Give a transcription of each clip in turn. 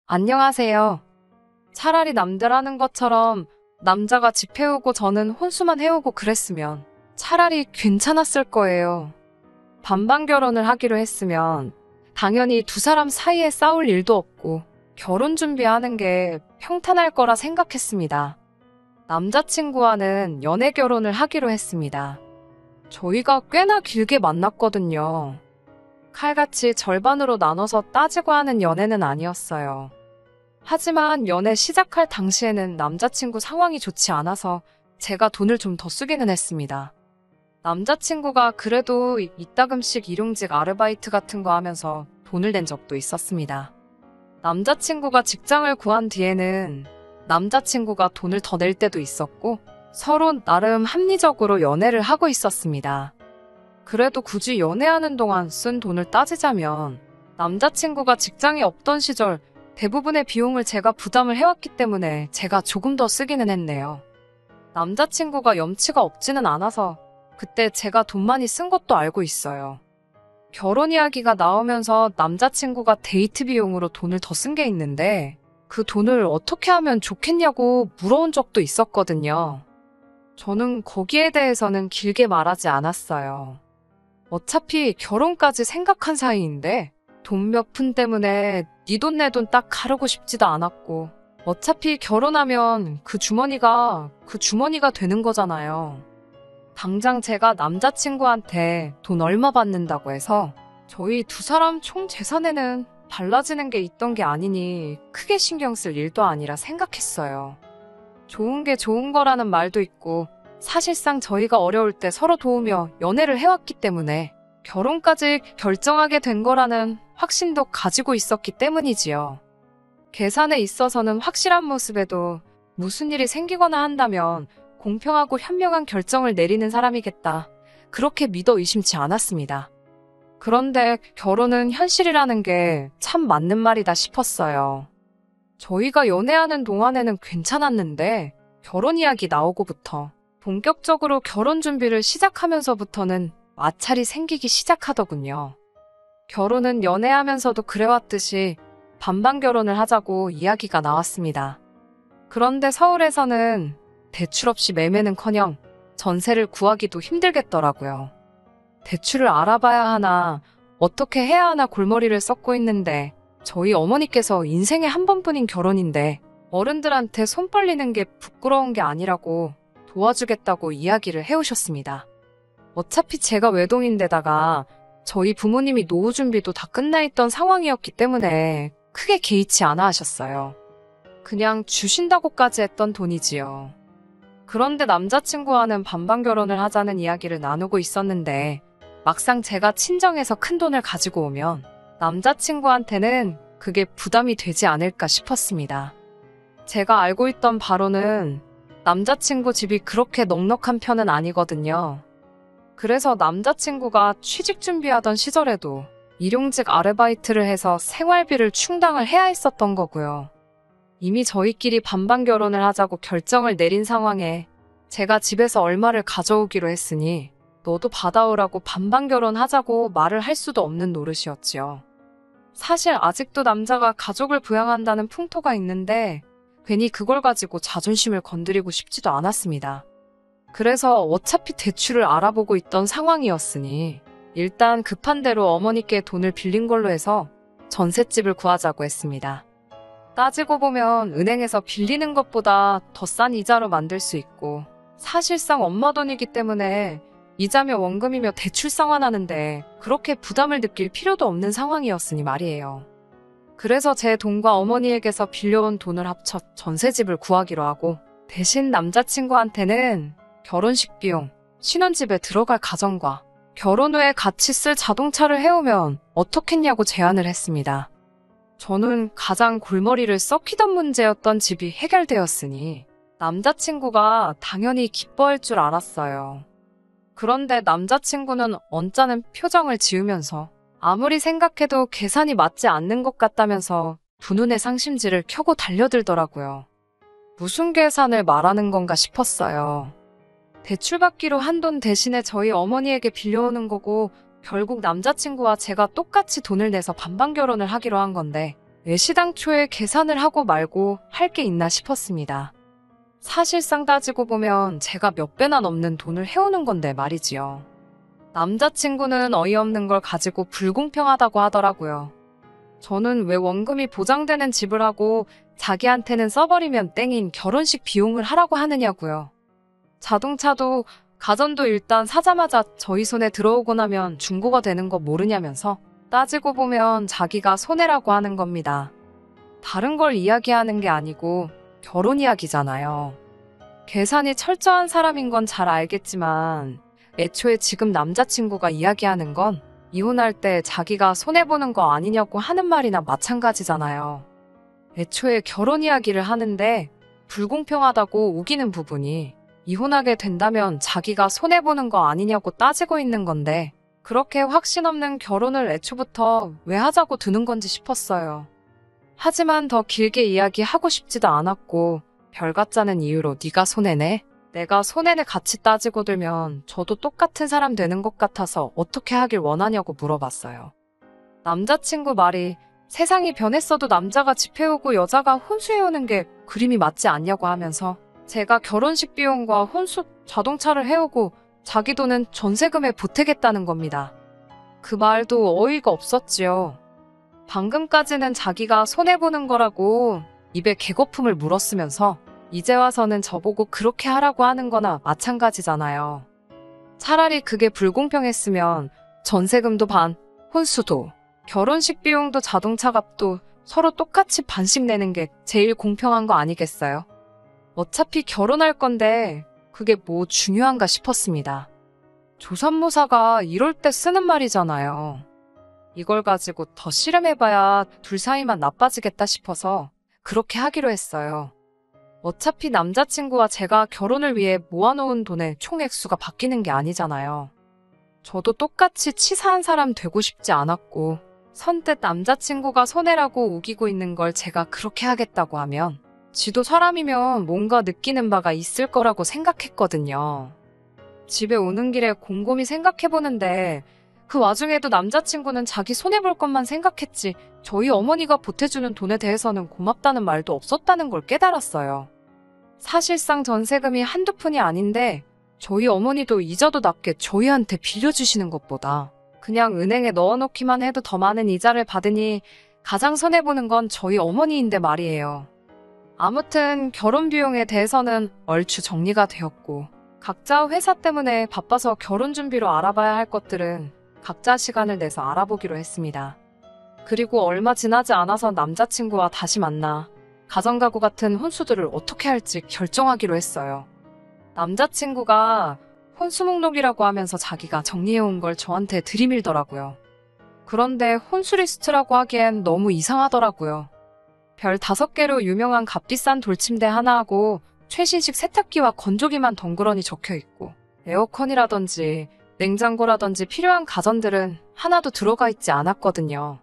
안녕하세요. 차라리 남들 하는 것처럼 남자가 집 해오고 저는 혼수만 해오고 그랬으면 차라리 괜찮았을 거예요. 반반 결혼을 하기로 했으면 당연히 두 사람 사이에 싸울 일도 없고 결혼 준비하는 게 평탄할 거라 생각했습니다. 남자친구와는 연애 결혼을 하기로 했습니다. 저희가 꽤나 길게 만났거든요. 칼같이 절반으로 나눠서 따지고 하는 연애는 아니었어요. 하지만 연애 시작할 당시에는 남자친구 상황이 좋지 않아서 제가 돈을 좀 더 쓰기는 했습니다. 남자친구가 그래도 이따금씩 일용직 아르바이트 같은 거 하면서 돈을 낸 적도 있었습니다. 남자친구가 직장을 구한 뒤에는 남자친구가 돈을 더 낼 때도 있었고 서로 나름 합리적으로 연애를 하고 있었습니다. 그래도 굳이 연애하는 동안 쓴 돈을 따지자면 남자친구가 직장이 없던 시절 대부분의 비용을 제가 부담을 해왔기 때문에 제가 조금 더 쓰기는 했네요. 남자친구가 염치가 없지는 않아서 그때 제가 돈 많이 쓴 것도 알고 있어요. 결혼 이야기가 나오면서 남자친구가 데이트 비용으로 돈을 더 쓴 게 있는데 그 돈을 어떻게 하면 좋겠냐고 물어온 적도 있었거든요. 저는 거기에 대해서는 길게 말하지 않았어요. 어차피 결혼까지 생각한 사이인데 돈 몇 푼 때문에 네 돈 내 돈 딱 가르고 싶지도 않았고 어차피 결혼하면 그 주머니가 되는 거잖아요. 당장 제가 남자친구한테 돈 얼마 받는다고 해서 저희 두 사람 총 재산에는 달라지는 게 있던 게 아니니 크게 신경 쓸 일도 아니라 생각했어요. 좋은 게 좋은 거라는 말도 있고 사실상 저희가 어려울 때 서로 도우며 연애를 해왔기 때문에 결혼까지 결정하게 된 거라는 확신도 가지고 있었기 때문이지요. 계산에 있어서는 확실한 모습에도 무슨 일이 생기거나 한다면 공평하고 현명한 결정을 내리는 사람이겠다. 그렇게 믿어 의심치 않았습니다. 그런데 결혼은 현실이라는 게 참 맞는 말이다 싶었어요. 저희가 연애하는 동안에는 괜찮았는데 결혼 이야기 나오고부터 본격적으로 결혼 준비를 시작하면서부터는 마찰이 생기기 시작하더군요. 결혼은 연애하면서도 그래왔듯이 반반 결혼을 하자고 이야기가 나왔습니다. 그런데 서울에서는 대출 없이 매매는커녕 전세를 구하기도 힘들겠더라고요. 대출을 알아봐야 하나 어떻게 해야 하나 골머리를 썩고 있는데 저희 어머니께서 인생에 한 번뿐인 결혼인데 어른들한테 손 벌리는 게 부끄러운 게 아니라고 도와주겠다고 이야기를 해오셨습니다. 어차피 제가 외동인데다가 저희 부모님이 노후 준비도 다 끝나 있던 상황이었기 때문에 크게 개의치 않아 하셨어요. 그냥 주신다고까지 했던 돈이지요. 그런데 남자친구와는 반반 결혼을 하자는 이야기를 나누고 있었는데 막상 제가 친정에서 큰 돈을 가지고 오면 남자친구한테는 그게 부담이 되지 않을까 싶었습니다. 제가 알고 있던 바로는 남자친구 집이 그렇게 넉넉한 편은 아니거든요. 그래서 남자친구가 취직 준비하던 시절에도 일용직 아르바이트를 해서 생활비를 충당을 해야 했었던 거고요. 이미 저희끼리 반반 결혼을 하자고 결정을 내린 상황에 제가 집에서 얼마를 가져오기로 했으니 너도 받아오라고 반반 결혼하자고 말을 할 수도 없는 노릇이었지요. 사실 아직도 남자가 가족을 부양한다는 풍토가 있는데 괜히 그걸 가지고 자존심을 건드리고 싶지도 않았습니다. 그래서 어차피 대출을 알아보고 있던 상황이었으니 일단 급한 대로 어머니께 돈을 빌린 걸로 해서 전셋집을 구하자고 했습니다. 따지고 보면 은행에서 빌리는 것보다 더 싼 이자로 만들 수 있고 사실상 엄마 돈이기 때문에 이자며 원금이며 대출 상환하는데 그렇게 부담을 느낄 필요도 없는 상황이었으니 말이에요. 그래서 제 돈과 어머니에게서 빌려온 돈을 합쳐 전셋집을 구하기로 하고 대신 남자친구한테는 결혼식 비용, 신혼집에 들어갈 가정과 결혼 후에 같이 쓸 자동차를 해오면 어떻겠냐고 제안을 했습니다. 저는 가장 골머리를 썩히던 문제였던 집이 해결되었으니 남자친구가 당연히 기뻐할 줄 알았어요. 그런데 남자친구는 언짢은 표정을 지으면서 아무리 생각해도 계산이 맞지 않는 것 같다면서 분운의 상심지를 켜고 달려들더라고요. 무슨 계산을 말하는 건가 싶었어요. 대출받기로 한 돈 대신에 저희 어머니에게 빌려오는 거고 결국 남자친구와 제가 똑같이 돈을 내서 반반 결혼을 하기로 한 건데 왜 시당초에 계산을 하고 말고 할 게 있나 싶었습니다. 사실상 따지고 보면 제가 몇 배나 넘는 돈을 해오는 건데 말이지요. 남자친구는 어이없는 걸 가지고 불공평하다고 하더라고요. 저는 왜 원금이 보장되는 집을 하고 자기한테는 써버리면 땡인 결혼식 비용을 하라고 하느냐고요. 자동차도 가전도 일단 사자마자 저희 손에 들어오고 나면 중고가 되는 거 모르냐면서 따지고 보면 자기가 손해라고 하는 겁니다. 다른 걸 이야기하는 게 아니고 결혼 이야기잖아요. 계산이 철저한 사람인 건 잘 알겠지만 애초에 지금 남자친구가 이야기하는 건 이혼할 때 자기가 손해보는 거 아니냐고 하는 말이나 마찬가지잖아요. 애초에 결혼 이야기를 하는데 불공평하다고 우기는 부분이 이혼하게 된다면 자기가 손해보는 거 아니냐고 따지고 있는 건데 그렇게 확신 없는 결혼을 애초부터 왜 하자고 드는 건지 싶었어요. 하지만 더 길게 이야기하고 싶지도 않았고 별 같자는 이유로 네가 손해내? 내가 손해를 같이 따지고 들면 저도 똑같은 사람 되는 것 같아서 어떻게 하길 원하냐고 물어봤어요. 남자친구 말이 세상이 변했어도 남자가 집 해오고 여자가 혼수해오는 게 그림이 맞지 않냐고 하면서 제가 결혼식 비용과 혼수 자동차를 해오고 자기 돈은 전세금에 보태겠다는 겁니다. 그 말도 어이가 없었지요. 방금까지는 자기가 손해보는 거라고 입에 개거품을 물었으면서 이제 와서는 저보고 그렇게 하라고 하는 거나 마찬가지잖아요. 차라리 그게 불공평했으면 전세금도 반, 혼수도, 결혼식 비용도 자동차 값도 서로 똑같이 반씩 내는 게 제일 공평한 거 아니겠어요? 어차피 결혼할 건데 그게 뭐 중요한가 싶었습니다. 조선모사가 이럴 때 쓰는 말이잖아요. 이걸 가지고 더 씨름해봐야 둘 사이만 나빠지겠다 싶어서 그렇게 하기로 했어요. 어차피 남자친구와 제가 결혼을 위해 모아놓은 돈의 총 액수가 바뀌는 게 아니잖아요. 저도 똑같이 치사한 사람 되고 싶지 않았고 선뜻 남자친구가 손해라고 우기고 있는 걸 제가 그렇게 하겠다고 하면 지도 사람이면 뭔가 느끼는 바가 있을 거라고 생각했거든요. 집에 오는 길에 곰곰이 생각해보는데 그 와중에도 남자친구는 자기 손해볼 것만 생각했지 저희 어머니가 보태주는 돈에 대해서는 고맙다는 말도 없었다는 걸 깨달았어요. 사실상 전세금이 한두 푼이 아닌데 저희 어머니도 이자도 낮게 저희한테 빌려주시는 것보다 그냥 은행에 넣어놓기만 해도 더 많은 이자를 받으니 가장 손해보는 건 저희 어머니인데 말이에요. 아무튼 결혼 비용에 대해서는 얼추 정리가 되었고 각자 회사 때문에 바빠서 결혼 준비로 알아봐야 할 것들은 각자 시간을 내서 알아보기로 했습니다. 그리고 얼마 지나지 않아서 남자친구와 다시 만나 가정가구 같은 혼수들을 어떻게 할지 결정하기로 했어요. 남자친구가 혼수 목록이라고 하면서 자기가 정리해온 걸 저한테 들이밀더라고요. 그런데 혼수 리스트라고 하기엔 너무 이상하더라고요. 별 5개로 유명한 값비싼 돌침대 하나하고 최신식 세탁기와 건조기만 덩그러니 적혀있고 에어컨이라든지 냉장고라든지 필요한 가전들은 하나도 들어가 있지 않았거든요.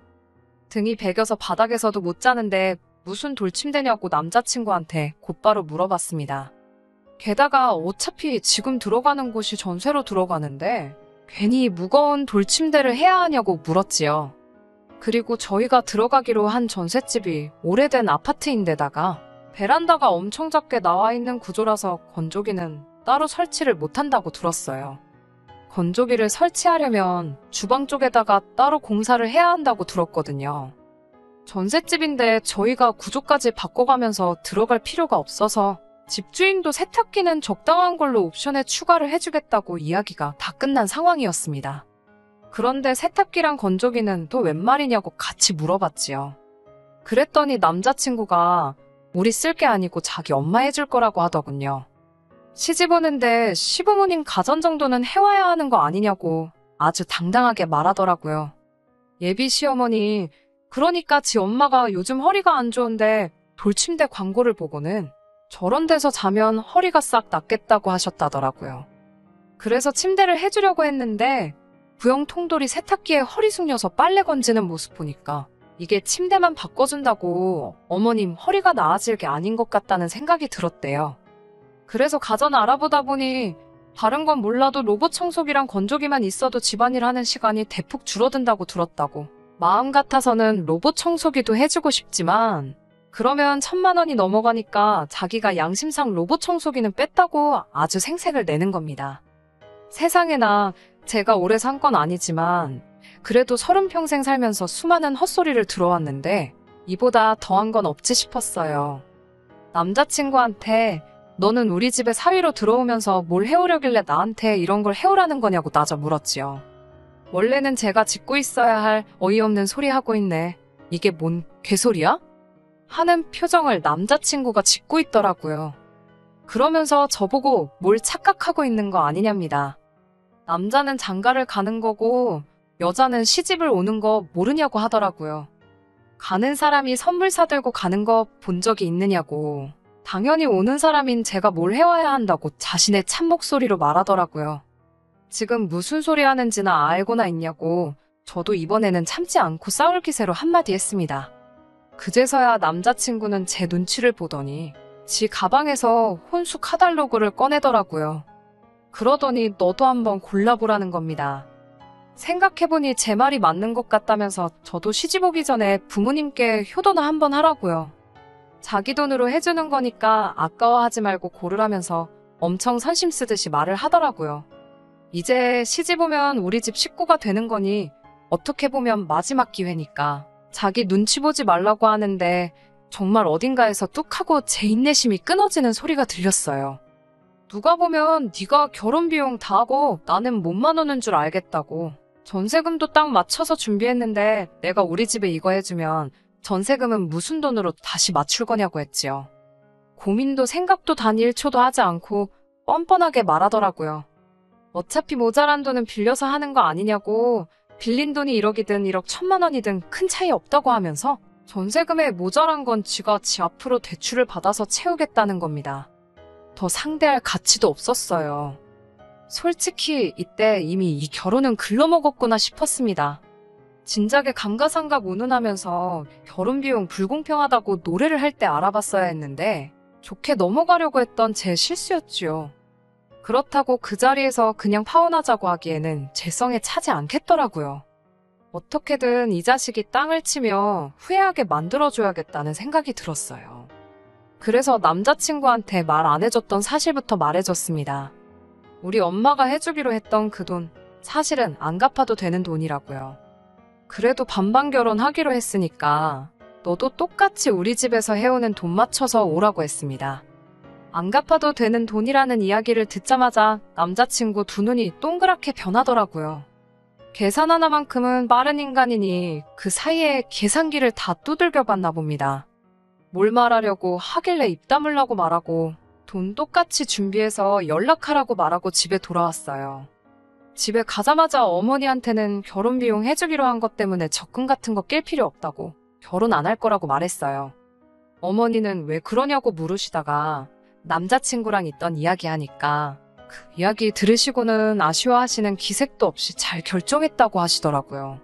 등이 베겨서 바닥에서도 못 자는데 무슨 돌침대냐고 남자친구한테 곧바로 물어봤습니다. 게다가 어차피 지금 들어가는 곳이 전세로 들어가는데 괜히 무거운 돌침대를 해야 하냐고 물었지요. 그리고 저희가 들어가기로 한 전셋집이 오래된 아파트인데다가 베란다가 엄청 작게 나와 있는 구조라서 건조기는 따로 설치를 못한다고 들었어요. 건조기를 설치하려면 주방 쪽에다가 따로 공사를 해야 한다고 들었거든요. 전셋집인데 저희가 구조까지 바꿔가면서 들어갈 필요가 없어서 집주인도 세탁기는 적당한 걸로 옵션에 추가를 해주겠다고 이야기가 다 끝난 상황이었습니다. 그런데 세탁기랑 건조기는 또 웬 말이냐고 같이 물어봤지요. 그랬더니 남자친구가 우리 쓸 게 아니고 자기 엄마 해줄 거라고 하더군요. 시집 오는데 시부모님 가전 정도는 해와야 하는 거 아니냐고 아주 당당하게 말하더라고요. 예비 시어머니, 그러니까 지 엄마가 요즘 허리가 안 좋은데 돌침대 광고를 보고는 저런 데서 자면 허리가 싹 낫겠다고 하셨다더라고요. 그래서 침대를 해주려고 했는데 구형 통돌이 세탁기에 허리 숙여서 빨래 건지는 모습 보니까 이게 침대만 바꿔준다고 어머님 허리가 나아질 게 아닌 것 같다는 생각이 들었대요. 그래서 가전 알아보다 보니 다른 건 몰라도 로봇 청소기랑 건조기만 있어도 집안일 하는 시간이 대폭 줄어든다고 들었다고 마음 같아서는 로봇 청소기도 해주고 싶지만 그러면 1,000만 원이 넘어가니까 자기가 양심상 로봇 청소기는 뺐다고 아주 생색을 내는 겁니다. 세상에나 제가 오래 산 건 아니지만 그래도 30평생 살면서 수많은 헛소리를 들어왔는데 이보다 더한 건 없지 싶었어요. 남자친구한테 너는 우리 집에 사위로 들어오면서 뭘 해오려길래 나한테 이런 걸 해오라는 거냐고 나져 물었지요. 원래는 제가 짓고 있어야 할 어이없는 소리 하고 있네. 이게 뭔 개소리야? 하는 표정을 남자친구가 짓고 있더라고요. 그러면서 저보고 뭘 착각하고 있는 거 아니냐입니다. 남자는 장가를 가는 거고 여자는 시집을 오는 거 모르냐고 하더라고요. 가는 사람이 선물 사들고 가는 거 본 적이 있느냐고. 당연히 오는 사람인 제가 뭘 해와야 한다고 자신의 참목소리로 말하더라고요. 지금 무슨 소리 하는지나 알고나 있냐고 저도 이번에는 참지 않고 싸울 기세로 한마디 했습니다. 그제서야 남자친구는 제 눈치를 보더니 지 가방에서 혼수 카달로그를 꺼내더라고요. 그러더니 너도 한번 골라보라는 겁니다. 생각해보니 제 말이 맞는 것 같다면서 저도 시집 오기 전에 부모님께 효도나 한번 하라고요. 자기 돈으로 해주는 거니까 아까워하지 말고 고르라면서 엄청 선심 쓰듯이 말을 하더라고요. 이제 시집 오면 우리 집 식구가 되는 거니 어떻게 보면 마지막 기회니까 자기 눈치 보지 말라고 하는데 정말 어딘가에서 뚝 하고 제 인내심이 끊어지는 소리가 들렸어요. 누가 보면 네가 결혼 비용 다 하고 나는 몸만 오는 줄 알겠다고. 전세금도 딱 맞춰서 준비했는데 내가 우리 집에 이거 해주면 전세금은 무슨 돈으로 다시 맞출 거냐고 했지요. 고민도 생각도 단 1초도 하지 않고 뻔뻔하게 말하더라고요. 어차피 모자란 돈은 빌려서 하는 거 아니냐고. 빌린 돈이 1억이든 1억 1,000만 원이든 큰 차이 없다고 하면서 전세금에 모자란 건 지가 지 앞으로 대출을 받아서 채우겠다는 겁니다. 더 상대할 가치도 없었어요. 솔직히 이때 이미 이 결혼은 글러먹었구나 싶었습니다. 진작에 감가상각 운운하면서 결혼 비용 불공평하다고 노래를 할 때 알아봤어야 했는데 좋게 넘어가려고 했던 제 실수였지요. 그렇다고 그 자리에서 그냥 파혼하자고 하기에는 제 성에 차지 않겠더라고요. 어떻게든 이 자식이 땅을 치며 후회하게 만들어줘야겠다는 생각이 들었어요. 그래서 남자친구한테 말 안 해줬던 사실부터 말해줬습니다. 우리 엄마가 해주기로 했던 그 돈, 사실은 안 갚아도 되는 돈이라고요. 그래도 반반 결혼하기로 했으니까 너도 똑같이 우리 집에서 해오는 돈 맞춰서 오라고 했습니다. 안 갚아도 되는 돈이라는 이야기를 듣자마자 남자친구 두 눈이 동그랗게 변하더라고요. 계산 하나만큼은 빠른 인간이니 그 사이에 계산기를 다 두들겨 봤나 봅니다. 뭘 말하려고 하길래 입 다물라고 말하고 돈 똑같이 준비해서 연락하라고 말하고 집에 돌아왔어요. 집에 가자마자 어머니한테는 결혼 비용 해주기로 한 것 때문에 적금 같은 거 낄 필요 없다고 결혼 안 할 거라고 말했어요. 어머니는 왜 그러냐고 물으시다가 남자친구랑 있던 이야기 하니까 그 이야기 들으시고는 아쉬워하시는 기색도 없이 잘 결정했다고 하시더라고요.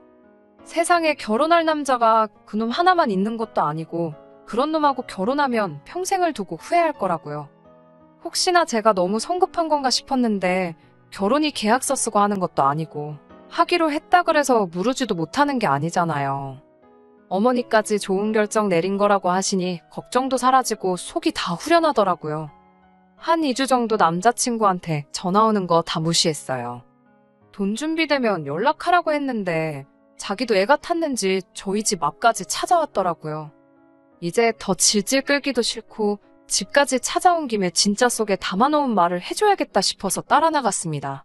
세상에 결혼할 남자가 그놈 하나만 있는 것도 아니고 그런 놈하고 결혼하면 평생을 두고 후회할 거라고요. 혹시나 제가 너무 성급한 건가 싶었는데 결혼이 계약서 쓰고 하는 것도 아니고 하기로 했다 그래서 무르지도 못하는 게 아니잖아요. 어머니까지 좋은 결정 내린 거라고 하시니 걱정도 사라지고 속이 다 후련하더라고요. 한 2주 정도 남자친구한테 전화 오는 거 다 무시했어요. 돈 준비되면 연락하라고 했는데 자기도 애가 탔는지 저희 집 앞까지 찾아왔더라고요. 이제 더 질질 끌기도 싫고 집까지 찾아온 김에 진짜 속에 담아놓은 말을 해줘야겠다 싶어서 따라 나갔습니다.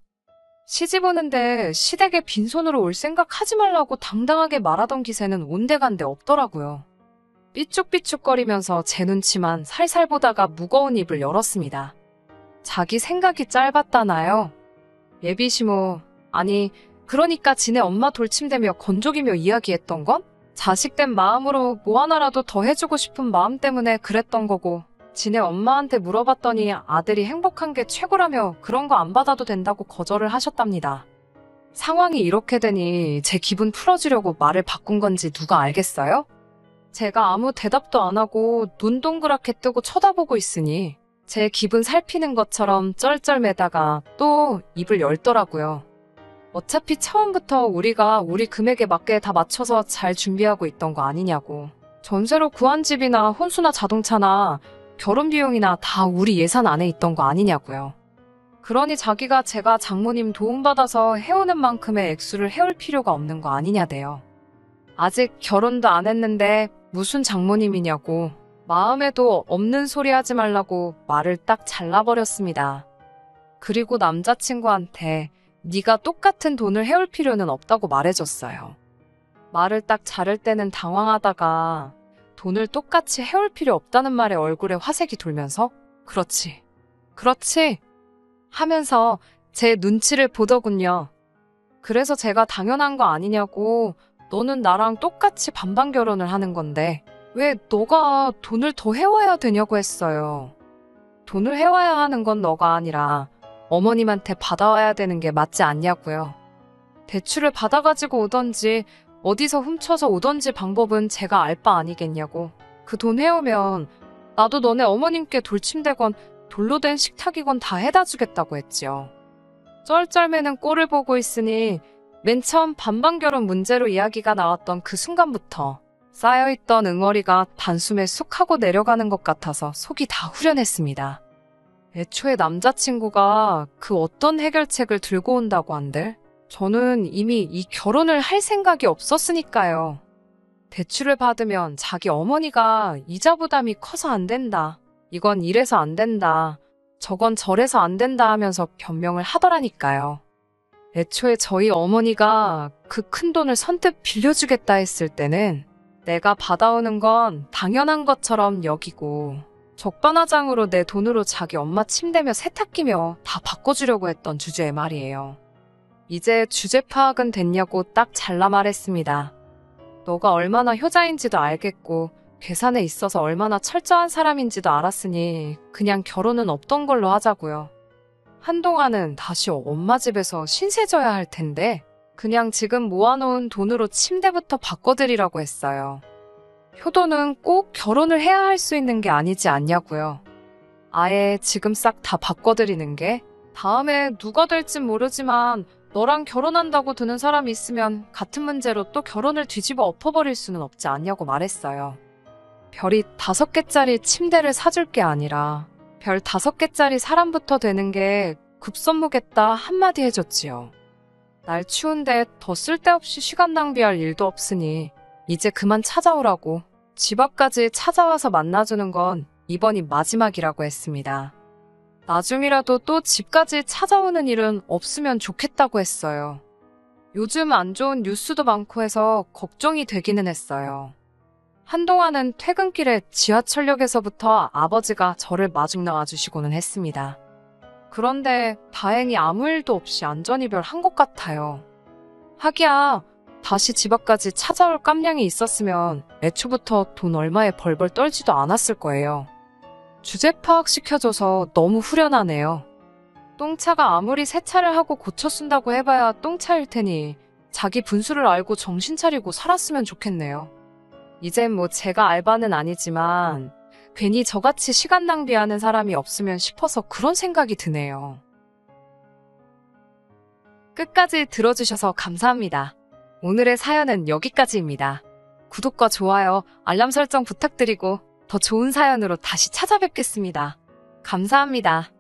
시집 오는데 시댁에 빈손으로 올 생각 하지 말라고 당당하게 말하던 기세는 온데간데 없더라고요. 삐죽삐죽거리면서 제 눈치만 살살 보다가 무거운 입을 열었습니다. 자기 생각이 짧았다나요? 예비시모, 아니 그러니까 지네 엄마 돌침대며 건족이며 이야기했던 건? 자식된 마음으로 뭐 하나라도 더 해주고 싶은 마음 때문에 그랬던 거고 지네 엄마한테 물어봤더니 아들이 행복한 게 최고라며 그런 거 안 받아도 된다고 거절을 하셨답니다. 상황이 이렇게 되니 제 기분 풀어주려고 말을 바꾼 건지 누가 알겠어요? 제가 아무 대답도 안 하고 눈 동그랗게 뜨고 쳐다보고 있으니 제 기분 살피는 것처럼 쩔쩔매다가 또 입을 열더라고요. 어차피 처음부터 우리가 우리 금액에 맞게 다 맞춰서 잘 준비하고 있던 거 아니냐고. 전세로 구한 집이나 혼수나 자동차나 결혼 비용이나 다 우리 예산 안에 있던 거 아니냐고요. 그러니 자기가 제가 장모님 도움받아서 해오는 만큼의 액수를 해올 필요가 없는 거 아니냐대요. 아직 결혼도 안 했는데 무슨 장모님이냐고 마음에도 없는 소리 하지 말라고 말을 딱 잘라버렸습니다. 그리고 남자친구한테 네가 똑같은 돈을 해올 필요는 없다고 말해줬어요. 말을 딱 자를 때는 당황하다가 돈을 똑같이 해올 필요 없다는 말에 얼굴에 화색이 돌면서 그렇지, 그렇지 하면서 제 눈치를 보더군요. 그래서 제가 당연한 거 아니냐고 너는 나랑 똑같이 반반 결혼을 하는 건데 왜 너가 돈을 더 해와야 되냐고 했어요. 돈을 해와야 하는 건 너가 아니라 어머님한테 받아와야 되는 게 맞지 않냐고요. 대출을 받아가지고 오던지 어디서 훔쳐서 오던지 방법은 제가 알 바 아니겠냐고. 그 돈 해오면 나도 너네 어머님께 돌침되건 돌로 된 식탁이건 다 해다 주겠다고 했지요. 쩔쩔매는 꼴을 보고 있으니 맨 처음 반반 결혼 문제로 이야기가 나왔던 그 순간부터 쌓여있던 응어리가 단숨에 쑥 하고 내려가는 것 같아서 속이 다 후련했습니다. 애초에 남자친구가 그 어떤 해결책을 들고 온다고 한들 저는 이미 이 결혼을 할 생각이 없었으니까요. 대출을 받으면 자기 어머니가 이자 부담이 커서 안 된다. 이건 이래서 안 된다. 저건 저래서 안 된다 하면서 변명을 하더라니까요. 애초에 저희 어머니가 그 큰 돈을 선뜻 빌려주겠다 했을 때는 내가 받아오는 건 당연한 것처럼 여기고 적반하장으로 내 돈으로 자기 엄마 침대며 세탁기며 다 바꿔주려고 했던 주제의 말이에요. 이제 주제 파악은 됐냐고 딱 잘라 말했습니다. 너가 얼마나 효자인지도 알겠고 계산에 있어서 얼마나 철저한 사람인지도 알았으니 그냥 결혼은 없던 걸로 하자고요. 한동안은 다시 엄마 집에서 신세 져야 할 텐데 그냥 지금 모아놓은 돈으로 침대부터 바꿔드리라고 했어요. 효도는 꼭 결혼을 해야 할 수 있는 게 아니지 않냐고요. 아예 지금 싹 다 바꿔드리는 게 다음에 누가 될진 모르지만 너랑 결혼한다고 드는 사람이 있으면 같은 문제로 또 결혼을 뒤집어 엎어버릴 수는 없지 않냐고 말했어요. 별이 5개짜리 침대를 사줄 게 아니라 별 5개짜리 사람부터 되는 게 급선무겠다 한마디 해줬지요. 날 추운데 더 쓸데없이 시간 낭비할 일도 없으니 이제 그만 찾아오라고 집 앞까지 찾아와서 만나주는 건 이번이 마지막이라고 했습니다. 나중이라도 또 집까지 찾아오는 일은 없으면 좋겠다고 했어요. 요즘 안 좋은 뉴스도 많고 해서 걱정이 되기는 했어요. 한동안은 퇴근길에 지하철역에서부터 아버지가 저를 마중 나와주시고는 했습니다. 그런데 다행히 아무 일도 없이 안전이별 한 것 같아요. 하기야 다시 집 앞까지 찾아올 깜냥이 있었으면 애초부터 돈 얼마에 벌벌 떨지도 않았을 거예요. 주제 파악시켜줘서 너무 후련하네요. 똥차가 아무리 세차를 하고 고쳐 쓴다고 해봐야 똥차일 테니 자기 분수를 알고 정신 차리고 살았으면 좋겠네요. 이젠 뭐 제가 알바는 아니지만 괜히 저같이 시간 낭비하는 사람이 없으면 싶어서 그런 생각이 드네요. 끝까지 들어주셔서 감사합니다. 오늘의 사연은 여기까지입니다. 구독과 좋아요, 알람 설정 부탁드리고 더 좋은 사연으로 다시 찾아뵙겠습니다. 감사합니다.